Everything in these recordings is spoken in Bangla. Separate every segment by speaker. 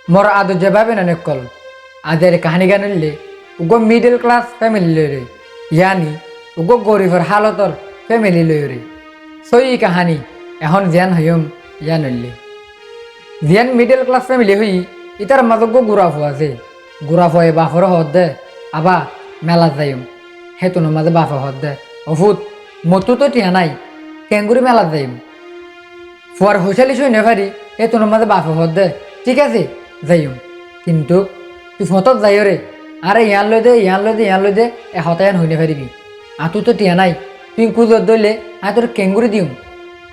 Speaker 1: মোর আদর যে ভাবে না নকল আদের কাহিনী গানিলে উগো মিডল ক্লাস ফ্যামিলি লইরে ইয়ানি উগো গরিবের হালতর ফ্যামিলি লইরে সই কাহানি এখন জ্ঞান হইম ইয়া নইলে জিয়ান মিডল ক্লাস ফ্যামিলি হই ইতার মাজক গুড়াফ আছে গুড়াফ হয়ে বাফর হদ দে আবা মেলা যাইম হেতুন মাঝে বাফা হদ দে অফুত মতো তো টিয়া নাই কেঙ্গুরি মেলা যাইম ফুয়ার হৈশালি সই নেফারি হেতুন মাঝে বাফা হদ দে ঠিক আছে যাইম কিন্তু তুই ফতত যাই রে আরে ইয়ান লই দে ইয়ান লই দে ইয়ান লই দে এ হতায়ান হই নেফারিবি আতু তো টিয়া নাই তুই কুজত দইলে আয় তোর কেঙ্গুরি দিম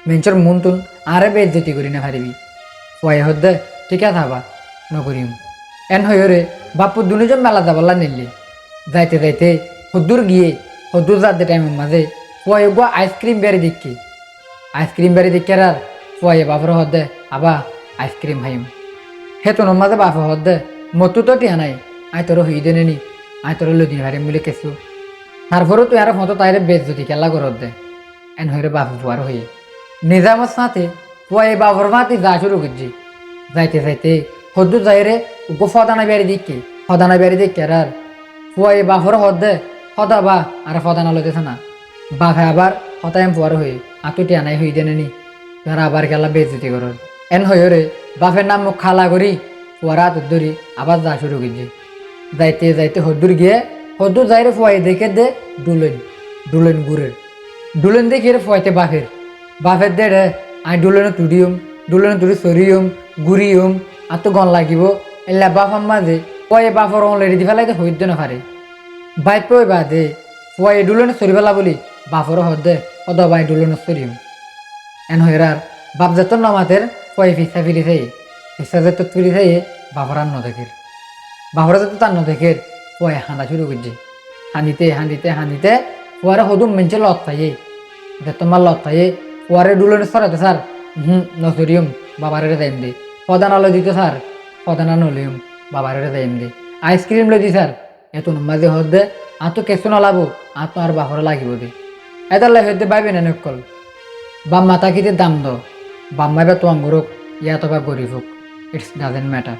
Speaker 1: মেঞ্চর মন তুন আরে বেজ্জতি করি নেফারিবি ফুয়াই হদ দে ঠিক আছে হাবা নকরিম এন হইরে বাপু দুজন মেলা যাবলা নিলে যাইতে যাইতে হদ্দুর গিয়ে হদ্দুর যাতে টাইমের মাঝে ফুয়াই গো আইসক্রিম বেড়ে দিকে আইসক্রিম বেড়ে দিকে আর ফুয়াই বাপর হদ দে আবা আইসক্রিম খাইম হেতন মাঝে বাপ হদ দে মতো তো টিয়া নাই আই তোর হই দে নি আই তোর লদিন হারিম বলে কেসু তারপরেও তুই আর মতো তাইরে বেজ যদি খেলা করত দে এন হইরে বাপ ফুয়ার হই নিজামত সাথে ফুয়াই বাপর মাতি যা শুরু করছি যাইতে যাইতে হদ্দু যাইরে উগো ফদানা বেড়ে দিকে ফদানা বেড়ে দিকে আর ফুয়াই বাপর হদ দে হদা বা আর ফদানা লইতেছে না বাপে আবার হতায়াম ফুয়ার হয়ে আতুটি আনাই হই দেনে নি তারা আবার গেলা বেজতি করর এন হইরে বাপের নাম মুখ খালা করি ফুয়ারা হাত ধরি আবার যা শুরু করছি যাইতে যাইতে হদ্দুর গিয়ে হদ্দুর যাইরে ফুয়াই দেখে দে ডুলেন ডুলেন গুড়ের ডুলেন দেখে ফুয়াইতে বাপের দে রে আই ডুলেন তুড়িয়ম ডুলেন তুড়ি সরিয়ম গুড়িয়ম আর তো গন লাগিব এলা বাপন মাঝে ফুয়াই বাপর অলরেডি দি ফেলাইতে হইতে না পারে বাইপ বাদে ফুয়াই ডুলেন সরি ফেলা বলি বাপর হদে অদ বাই ডুলেন সরিয়ম এন হইরার বাপ যেতন নমাতের ফুয়াই ফিসা ফিরি থাই ফিসা যেত ফিরি থাই বাপর আর নদেখের বাপর যেত তার নদেখের ফুয়াই হাঁদা শুরু করছে হাঁদিতে হাঁদিতে হাঁদিতে ফুয়ারে হদুম মেঞ্চে লত থাইয়ে যে তোমার লত থাইয়ে ফুয়ারে ডুলেন সরাতে স্যার নসরিয়ম বাবারে যাইম দে পদানা লই দিতে স্যার পদানা নলিয়ম বাবারে যাইম দে আইসক্রিম লই দি স্যার এত মাঝে হদ দে আর তো কেঁচু নলাবো আর তো আর বাপরে লাগিব দে এটার লাই হইতে পাইবে না নকল বাম মাতা কিতে দাম দ বাম্মাই বা তো আঙ্গুরক ইয়া তো বা গরিব হোক ইটস ডাজেন্ট ম্যাটার